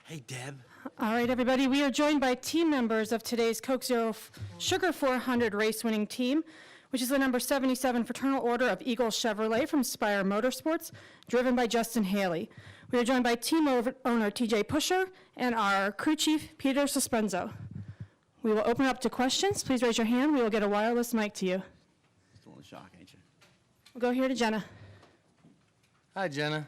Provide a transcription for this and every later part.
Hey, Deb. All right, everybody, we are joined by team members of today's Coke Zero Sugar 400 race-winning team, which is the number 77 Fraternal Order of Eagle Chevrolet from Spire Motorsports, driven by Justin Haley. We are joined by team owner TJ Pusher and our crew chief, Peter Suspenzo. We will open up to questions. Please raise your hand. We will get a wireless mic to you. Still in shock, ain't you? We'll go here to Jenna. Hi, Jenna.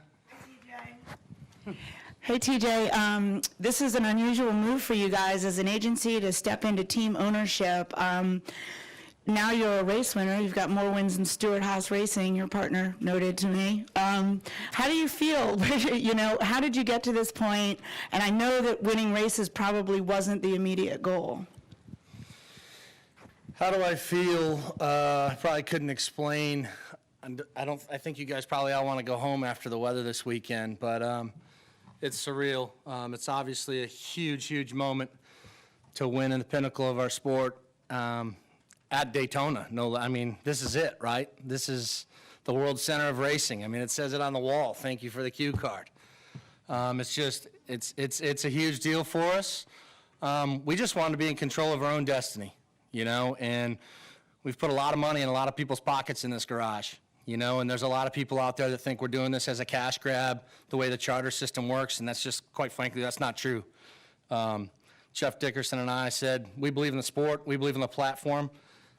Hey, TJ, this is an unusual move for you guys as an agency to step into team ownership. Now you're a race winner. You've got more wins than Stewart Haas Racing, your partner noted to me. How do you feel? You know, how did you get to this point? And I know that winning races probably wasn't the immediate goal. How do I feel? I probably couldn't explain. I think you guys probably all want to go home after the weather this weekend, but it's surreal. It's obviously a huge, huge moment to win in the pinnacle of our sport at Daytona. No, I mean, this is it, right? This is the world center of racing. I mean, it says it on the wall. Thank you for the cue card. It's a huge deal for us. We just wanted to be in control of our own destiny, you know, and we've put a lot of money in a lot of people's pockets in this garage. You know, and there's a lot of people out there that think we're doing this as a cash grab, the way the charter system works, and that's just, quite frankly, that's not true. Jeff Dickerson and I said, we believe in the sport, we believe in the platform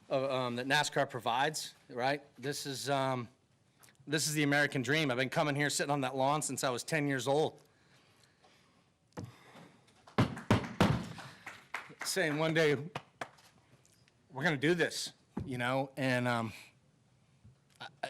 that NASCAR provides, right? This is the American dream. I've been coming here sitting on that lawn since I was 10 years old. Saying one day, we're gonna do this, you know, and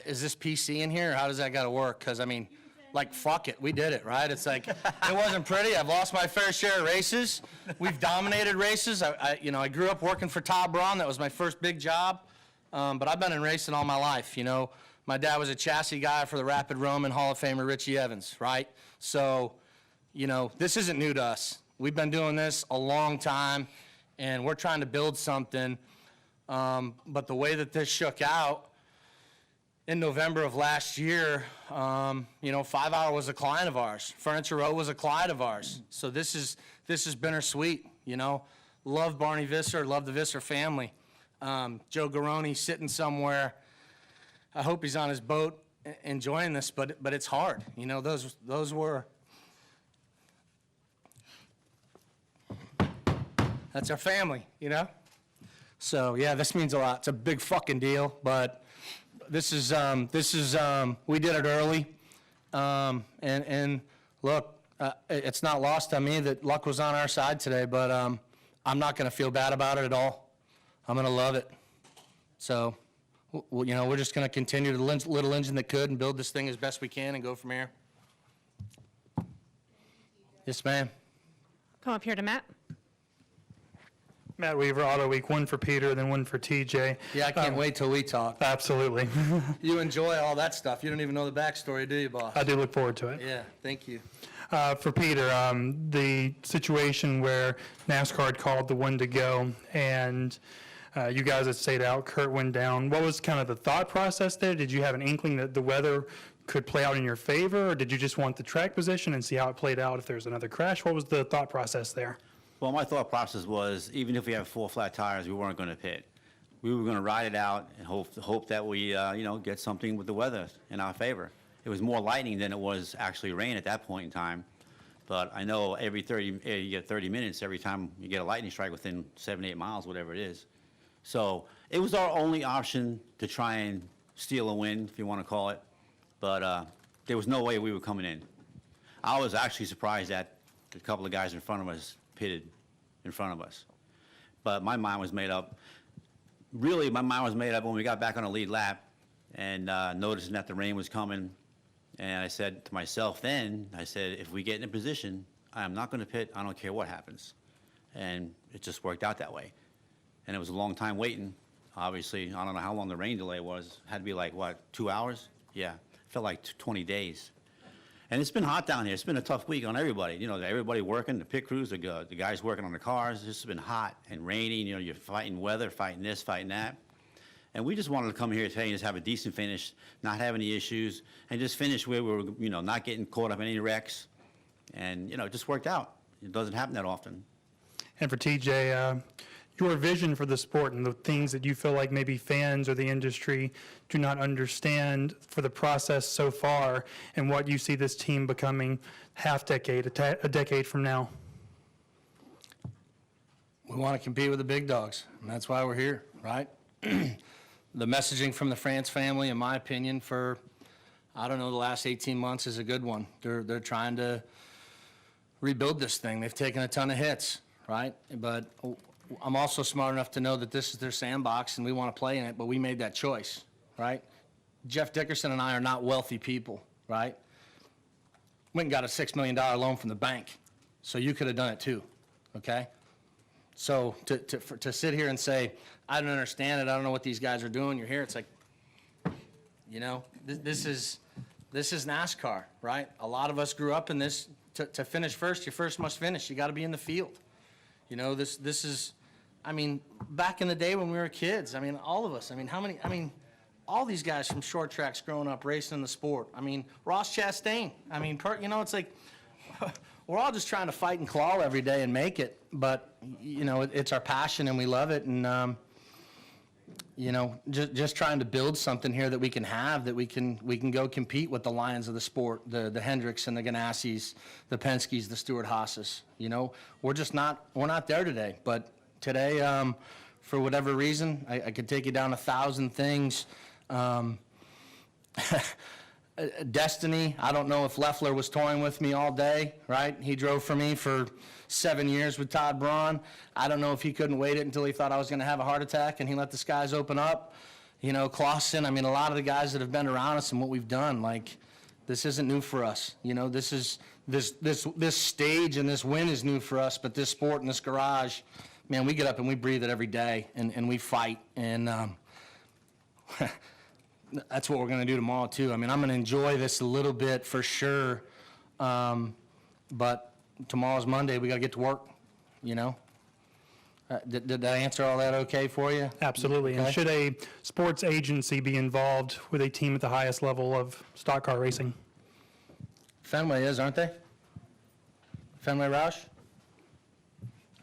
is this PC in here, or how does that got to work? Because, I mean, like, fuck it, we did it, right? It's like, it wasn't pretty. I've lost my fair share of races. We've dominated races. I grew up working for Todd Braun. That was my first big job. But I've been in racing all my life, you know. My dad was a chassis guy for the Rapid Roman Hall of Famer Richie Evans, right? So, you know, this isn't new to us. We've been doing this a long time, and we're trying to build something. But the way that this shook out, in November of last year, you know, 5 Hour was a client of ours. Furniture Row was a client of ours. So this is bittersweet, you know. Love Barney Visser, love the Visser family. Joe Garone sitting somewhere. I hope he's on his boat enjoying this, but it's hard. You know, those were. That's our family, you know. So yeah, this means a lot. It's a big fucking deal, but. This is we did it early, and look, it's not lost on me that luck was on our side today, but I'm not going to feel bad about it at all. I'm going to love it. So, you know, we're just going to continue the little engine that could and build this thing as best we can and go from here. Yes, ma'am. Come up here to Matt. Matt Weaver, Auto Week, one for Peter, then one for TJ. Yeah, I can't wait till we talk. Absolutely. You enjoy all that stuff. You don't even know the backstory, do you, boss? I do look forward to it. Yeah, thank you. For Peter, the situation where NASCAR had called the one to go and you guys had stayed out, Kurt went down. What was kind of the thought process there? Did you have an inkling that the weather could play out in your favor, or did you just want the track position and see how it played out if there's another crash? What was the thought process there? Well, my thought process was, even if we have 4 flat tires, we weren't going to pit. We were going to ride it out and hope that we, you know, get something with the weather in our favor. It was more lightning than it was actually rain at that point in time. But I know you get 30 minutes every time you get a lightning strike within 7, 8 miles, whatever it is. So it was our only option to try and steal a win, if you want to call it. But there was no way we were coming in. I was actually surprised that a couple of guys in front of us pitted in front of us. But my mind was made up. Really, my mind was made up when we got back on the lead lap and noticing that the rain was coming. And I said to myself then, I said, if we get in a position, I am not going to pit. I don't care what happens. And it just worked out that way. And it was a long time waiting. Obviously, I don't know how long the rain delay was. It had to be like, what, 2 hours? Yeah, it felt like 20 days. And it's been hot down here. It's been a tough week on everybody. You know, everybody working, the pit crews, the guys working on the cars. It's just been hot and rainy. You know, you're fighting weather, fighting this, fighting that. And we just wanted to come here today and just have a decent finish, not have any issues, and just finish where we were, you know, not getting caught up in any wrecks. And, you know, it just worked out. It doesn't happen that often. And for TJ, your vision for the sport and the things that you feel like maybe fans or the industry do not understand for the process so far, and what you see this team becoming a decade from now. We want to compete with the big dogs, and that's why we're here, right? The messaging from the France family, in my opinion, for, I don't know, the last 18 months is a good one. They're trying to rebuild this thing. They've taken a ton of hits, right? But I'm also smart enough to know that this is their sandbox and we want to play in it, but we made that choice, right? Jeff Dickerson and I are not wealthy people, right? Went and got a $6 million loan from the bank, so you could have done it too, okay? So to sit here and say, I don't understand it, I don't know what these guys are doing, you're here, it's like, you know, this is NASCAR, right? A lot of us grew up in this. To finish first, you first must finish. You got to be in the field. You know, this is, I mean, back in the day when we were kids, I mean, all of us, I mean, all these guys from short tracks growing up racing in the sport. I mean, Ross Chastain. I mean, you know, it's like, we're all just trying to fight and claw every day and make it. But, you know, it's our passion and we love it. And, you know, just trying to build something here that we can have, that we can go compete with the lions of the sport, the Hendricks and the Ganassis, the Penske's, the Stewart-Haas's. You know, we're not there today. But today, for whatever reason, I could take you down 1,000 things. Destiny, I don't know if Loeffler was toying with me all day, right? He drove for me for 7 years with Todd Braun. I don't know if he couldn't wait it until he thought I was going to have a heart attack and he let the skies open up. You know, Clausen, I mean, a lot of the guys that have been around us and what we've done, like, this isn't new for us. You know, this stage and this win is new for us, but this sport and this garage, man, we get up and we breathe it every day and we fight. And that's what we're going to do tomorrow, too. I mean, I'm going to enjoy this a little bit for sure, but tomorrow's Monday. We got to get to work, you know? Did I answer all that okay for you? Absolutely. Okay. And should a sports agency be involved with a team at the highest level of stock car racing? Fenway is, aren't they? Fenway Roush?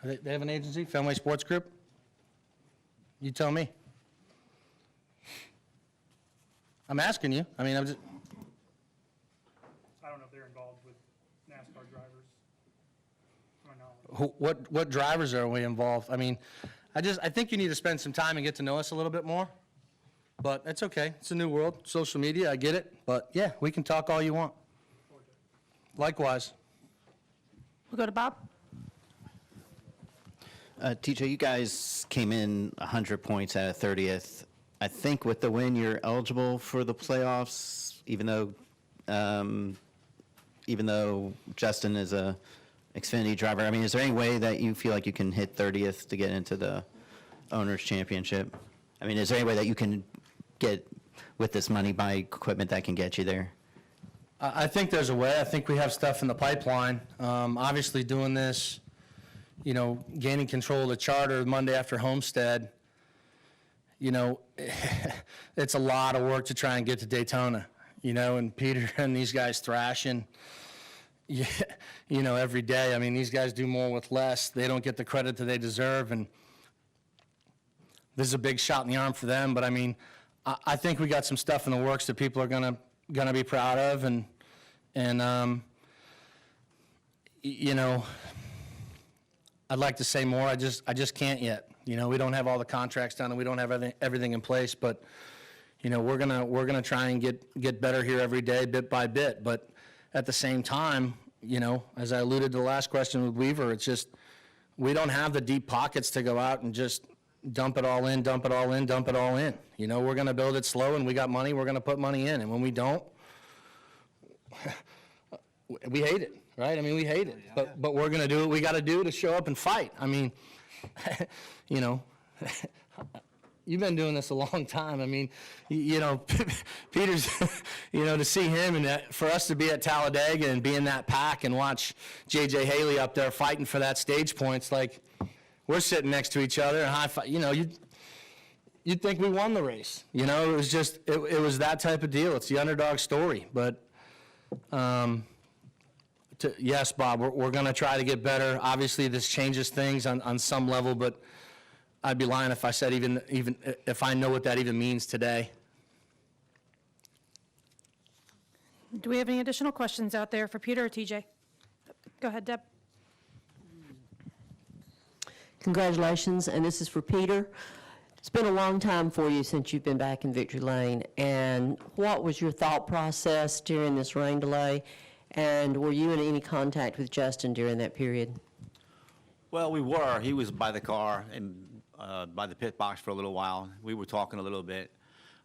They have an agency, Fenway Sports Group? You tell me. I'm asking you. I mean, I'm just... I don't know if they're involved with NASCAR drivers. To my knowledge. What drivers are we involved? I mean, I think you need to spend some time and get to know us a little bit more. But it's okay. It's a new world. Social media, I get it. But yeah, we can talk all you want. Likewise. We'll go to Bob. TJ, you guys came in 100 points out of 30th. I think with the win, you're eligible for the playoffs, even though Justin is a Xfinity driver. I mean, is there any way that you feel like you can hit 30th to get into the Owners' Championship? I mean, is there any way that you can get, with this money, buy equipment that can get you there? I think there's a way. I think we have stuff in the pipeline. Obviously, doing this, you know, gaining control of the charter Monday after Homestead, you know, it's a lot of work to try and get to Daytona, you know, and Peter and these guys thrashing, you know, every day. I mean, these guys do more with less. They don't get the credit that they deserve, and this is a big shot in the arm for them. But, I mean, I think we got some stuff in the works that people are gonna be proud of, and you know, I'd like to say more. I just can't yet. You know, we don't have all the contracts done and we don't have everything in place, but you know, we're gonna try and get better here every day, bit by bit. But at the same time, you know, as I alluded to the last question with Weaver, it's just we don't have the deep pockets to go out and just dump it all in. You know, we're gonna build it slow, and we got money. We're gonna put money in, and when we don't, we hate it, right? I mean, we hate it, but we're gonna do what we got to do to show up and fight. I mean, you know, you've been doing this a long time. I mean, you know, Peter's, you know, to see him and for us to be at Talladega and be in that pack and watch J.J. Haley up there fighting for that stage points, like we're sitting next to each other and high five. You know, you'd think we won the race. You know, it was just it was that type of deal. It's the underdog story, but. yes, Bob, we're going to try to get better. Obviously, this changes things on some level, but I'd be lying if I said even if I know what that even means today. Do we have any additional questions out there for Peter or TJ? Go ahead, Deb. Congratulations, and this is for Peter. It's been a long time for you since you've been back in Victory Lane, and what was your thought process during this rain delay, and were you in any contact with Justin during that period? Well, we were. He was by the car and by the pit box for a little while. We were talking a little bit.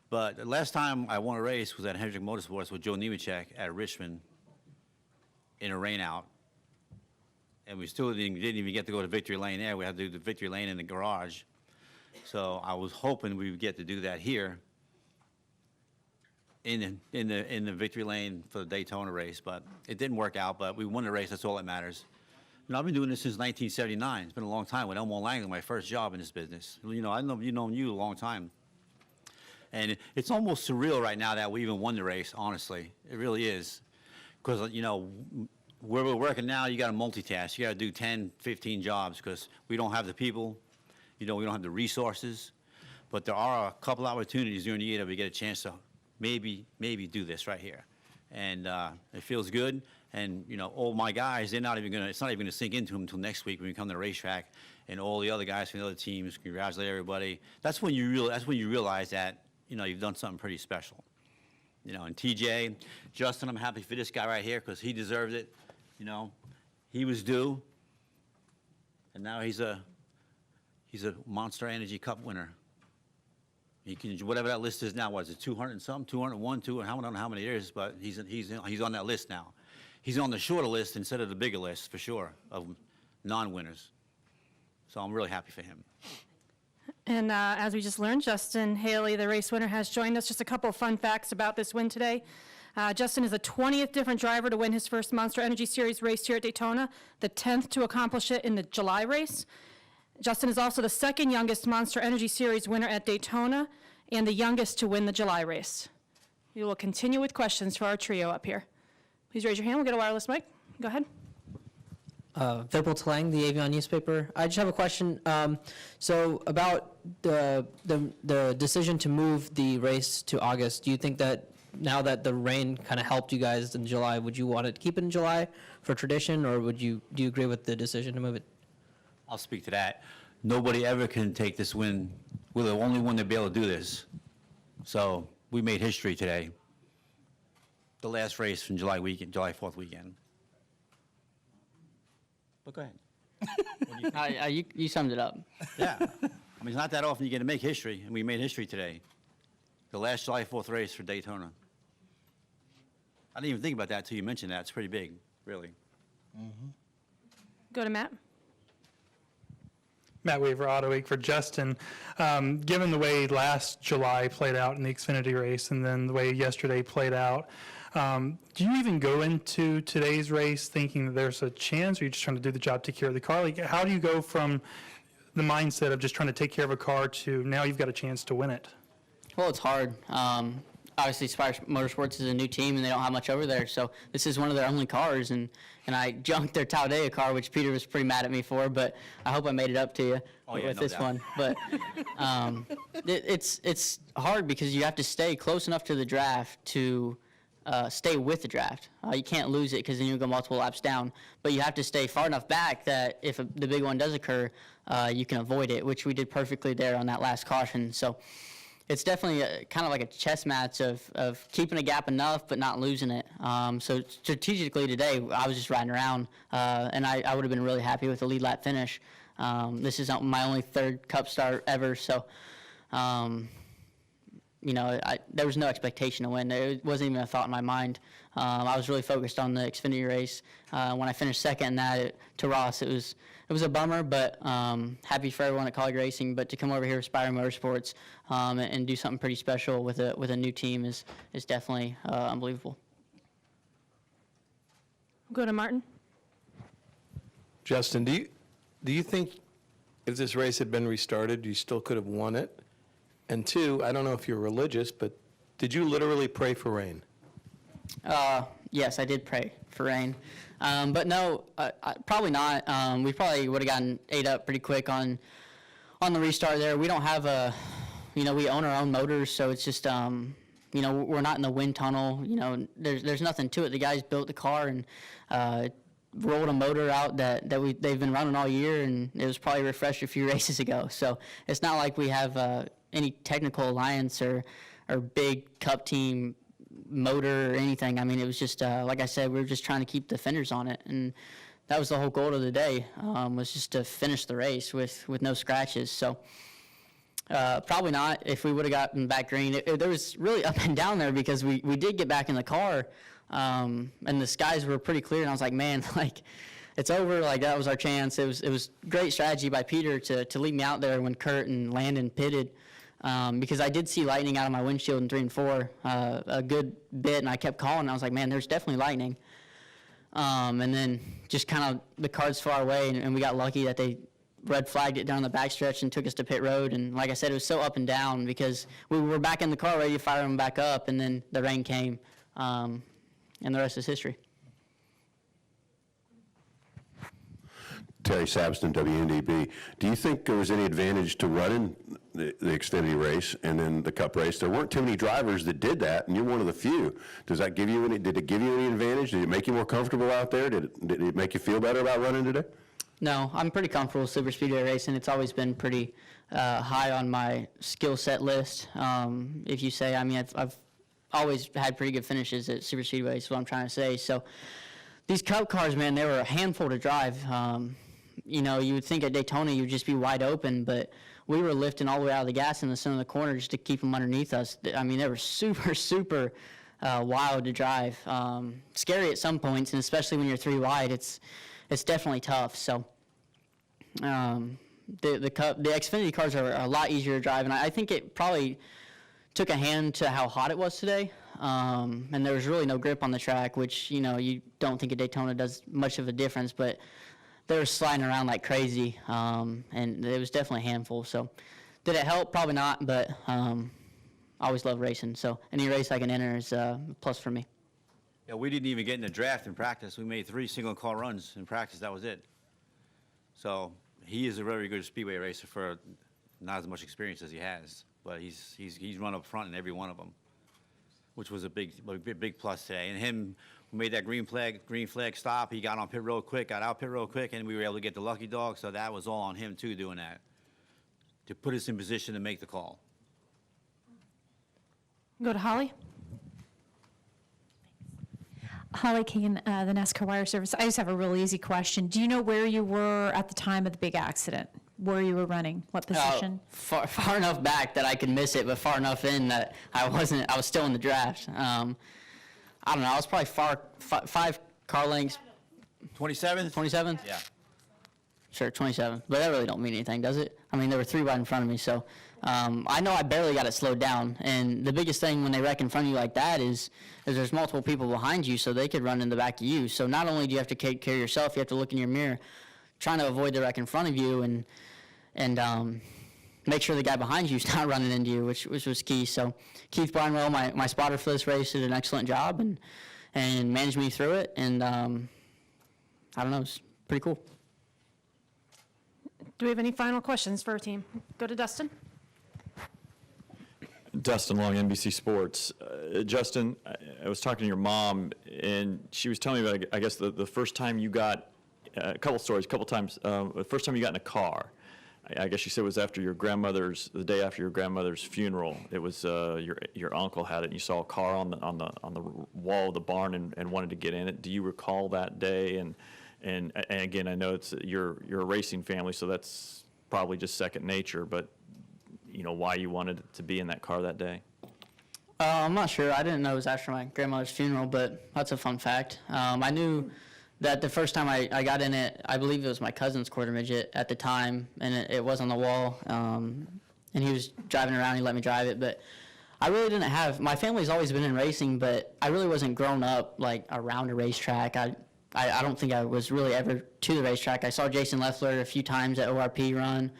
But the last time I won a race was at Hendrick Motorsports with Joe Nemechek at Richmond in a rain out. And we still didn't even get to go to Victory Lane there. We had to do the Victory Lane in the garage. So I was hoping we would get to do that here in the Victory Lane for the Daytona race, but it didn't work out. But we won the race. That's all that matters. You know, I've been doing this since 1979. It's been a long time with Elmo Langley, my first job in this business. You know, I've known you a long time. And it's almost surreal right now that we even won the race, honestly. It really is. Because, you know, where we're working now, you got to multitask. You got to do 10, 15 jobs because we don't have the people. You know, we don't have the resources. But there are a couple opportunities during the year that we get a chance to maybe do this right here. And it feels good. And, you know, all my guys, it's not even going to sink into them until next week when we come to the racetrack. And all the other guys from the other teams congratulate everybody. That's when you realize that, you know, you've done something pretty special. You know, and TJ, Justin, I'm happy for this guy right here because he deserved it. You know, he was due. And now he's a Monster Energy Cup winner. He can, whatever that list is now, what is it, 200 and some, 201, 200, I don't know how many it is, but he's on that list now. He's on the shorter list instead of the bigger list, for sure, of non-winners. So I'm really happy for him. And as we just learned, Justin Haley, the race winner, has joined us. Just a couple of fun facts about this win today. Justin is the 20th different driver to win his first Monster Energy Series race here at Daytona, the 10th to accomplish it in the July race. Justin is also the second youngest Monster Energy Series winner at Daytona and the youngest to win the July race. We will continue with questions for our trio up here. Please raise your hand. We'll get a wireless mic. Go ahead. Vipul Talang, the Avion newspaper. I just have a question. So about the decision to move the race to August, do you think that now that the rain kind of helped you guys in July, would you want to keep it in July for tradition, or do you agree with the decision to move it? I'll speak to that. Nobody ever can take this win. We're the only one to be able to do this. So we made history today. The last race from July 4th weekend. But go ahead. You summed it up. Yeah. I mean, it's not that often you get to make history, and we made history today. The last July 4th race for Daytona. I didn't even think about that until you mentioned that. It's pretty big, really. Go to Matt. Matt Weaver, Auto Week for Justin. Given the way last July played out in the Xfinity race and then the way yesterday played out, do you even go into today's race thinking that there's a chance, or are you just trying to do the job, take care of the car? Like, how do you go from the mindset of just trying to take care of a car to now you've got a chance to win it? Well, it's hard. Obviously, Spire Motorsports is a new team, and they don't have much over there, so this is one of their only cars, and I junked their Talladega car, which Peter was pretty mad at me for, but I hope I made it up to you with this one. But it's hard because you have to stay close enough to the draft to stay with the draft. You can't lose it because then you'll go multiple laps down, but you have to stay far enough back that if the big one does occur, you can avoid it, which we did perfectly there on that last caution. So it's definitely kind of like a chess match of keeping a gap enough but not losing it. So strategically today, I was just riding around, and I would have been really happy with the lead lap finish. This is my only third Cup start ever, so you know, there was no expectation to win. It wasn't even a thought in my mind. I was really focused on the Xfinity race. When I finished second in that to Ross, it was a bummer, but happy for everyone at College Racing. But to come over here with Spire Motorsports and do something pretty special with a new team is definitely unbelievable. Go to Martin. Justin, do you think if this race had been restarted, you still could have won it? And two, I don't know if you're religious, but did you literally pray for rain? yes, I did pray for rain. But no, probably not. We probably would have gotten ate up pretty quick on the restart there. We don't have we own our own motors, so it's just, we're not in the wind tunnel. There's nothing to it. The guys built the car and rolled a motor out that they've been running all year, and it was probably refreshed a few races ago. So it's not like we have any technical alliance or big cup team motor or anything. I mean, it was just, like I said, we were just trying to keep the fenders on it, and that was the whole goal of the day, was just to finish the race with no scratches. So probably not. If we would have gotten back green, there was really up and down there because we did get back in the car, and the skies were pretty clear, and I was like, man, like, it's over. Like, that was our chance. It was great strategy by Peter to leave me out there when Kurt and Landon pitted, because I did see lightning out of my windshield in 3 and 4 a good bit, and I kept calling, and I was like, man, there's definitely lightning. And then just kind of the cards far away, and we got lucky that they red flagged it down the backstretch and took us to pit road. And like I said, it was so up and down because we were back in the car ready to fire them back up, and then the rain came, and the rest is history. Terry Sabston, WNDB. Do you think there was any advantage to running the Xfinity race and then the Cup race? There weren't too many drivers that did that, and you're one of the few. Does that give you any? Did it give you any advantage? Did it make you more comfortable out there? Did it make you feel better about running today? No, I'm pretty comfortable with Super Speedway racing. It's always been pretty high on my skill set list. If you say, I mean, I've always had pretty good finishes at Super Speedway, is what I'm trying to say. So these Cup cars, man, they were a handful to drive. You would think at Daytona you'd just be wide open, but we were lifting all the way out of the gas in the center of the corner just to keep them underneath us. I mean, they were super, super wild to drive. Scary at some points, and especially when you're 3 wide, it's definitely tough. So the Xfinity cars are a lot easier to drive, and I think it probably took a hand to how hot it was today. And there was really no grip on the track, which, you don't think at Daytona does much of a difference, but they were sliding around like crazy, and it was definitely a handful. So did it help? Probably not, but I always love racing. So any race I can enter is a plus for me. Yeah, we didn't even get in the draft in practice. We made 3 single car runs in practice. That was it. So he is a very good speedway racer for not as much experience as he has, but he's run up front in every one of them, which was a big plus today. And him, we made that green flag stop. He got on pit road quick, got out pit road quick, and we were able to get the lucky dog. So that was all on him too, doing that, to put us in position to make the call. Go to Holly. Holly Keegan, the NASCAR Wire Service. I just have a really easy question. Do you know where you were at the time of the big accident? Where you were running? What position? Far enough back that I could miss it, but far enough in that I was still in the draft. I don't know. I was probably 5 car lengths. 27th? 27th? Yeah. Sure, 27th. But that really don't mean anything, does it? I mean, there were 3 right in front of me, so I know I barely got it slowed down. And the biggest thing when they wreck in front of you like that is there's multiple people behind you, so they could run in the back of you. So not only do you have to take care of yourself, you have to look in your mirror, trying to avoid the wreck in front of you, and make sure the guy behind you is not running into you, which was key. So Keith Barnwell, my spotter for this race, did an excellent job and managed me through it. And I don't know, it's pretty cool. Do we have any final questions for our team? Go to Dustin. Dustin Long, NBC Sports. Justin, I was talking to your mom, and she was telling me about, I guess, the first time you got, a couple times, the first time you got in a car. I guess she said it was the day after your grandmother's funeral. It was your uncle had it, and you saw a car on the wall of the barn and wanted to get in it. Do you recall that day? And again, I know you're a racing family, so that's probably just second nature, but why you wanted to be in that car that day? I'm not sure. I didn't know it was after my grandmother's funeral, but that's a fun fact. I knew that the first time I got in it, I believe it was my cousin's quarter midget at the time, and it was on the wall, and he was driving around. He let me drive it, but I really didn't have. My family's always been in racing, but I really wasn't grown up like around a racetrack. I don't think I was really ever to the racetrack. I saw Jason Leffler a few times at ORP run.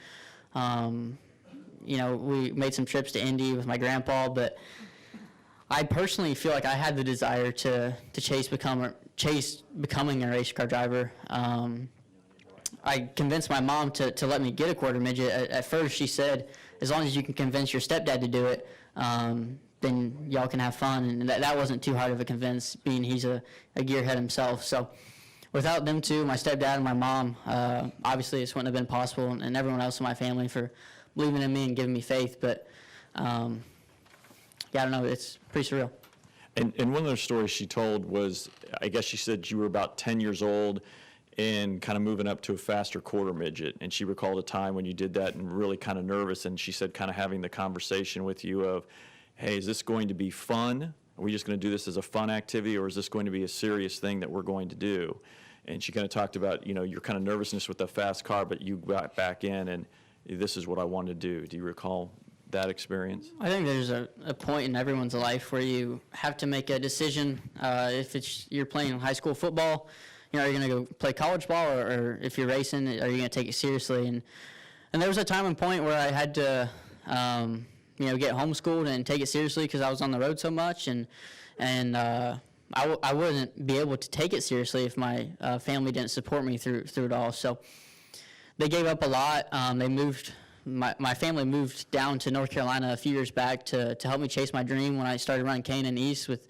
We made some trips to Indy with my grandpa, but I personally feel like I had the desire to chase becoming a race car driver. I convinced my mom to let me get a quarter midget. At first, she said, as long as you can convince your stepdad to do it, then y'all can have fun. And that wasn't too hard of a convince, being he's a gearhead himself. So without them two, my stepdad and my mom, obviously this wouldn't have been possible, and everyone else in my family for believing in me and giving me faith. But yeah, I don't know, it's pretty surreal. And one of the stories she told was, I guess she said you were about 10 years old and kind of moving up to a faster quarter midget. And she recalled a time when you did that and really kind of nervous. And she said kind of having the conversation with you of, hey, is this going to be fun? Are we just going to do this as a fun activity, or is this going to be a serious thing that we're going to do? And she kind of talked about, you know, your kind of nervousness with the fast car, but you got back in and this is what I want to do. Do you recall that experience? I think there's a point in everyone's life where you have to make a decision. If you're playing high school football, you know, are you going to go play college ball, or if you're racing, are you going to take it seriously? And there was a time and point where I had to, you know, get homeschooled and take it seriously because I was on the road so much, and I wouldn't be able to take it seriously if my family didn't support me through it all. So they gave up a lot. They moved. My family moved down to North Carolina a few years back to help me chase my dream when I started running K&N East with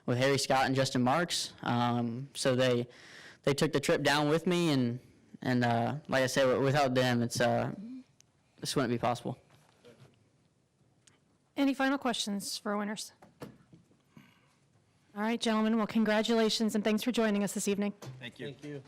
Harry Scott and Justin Marks. So they took the trip down with me, and like I said, without them, this wouldn't be possible. Any final questions for our winners? All right, gentlemen, well, congratulations and thanks for joining us this evening. Thank you. Thank you.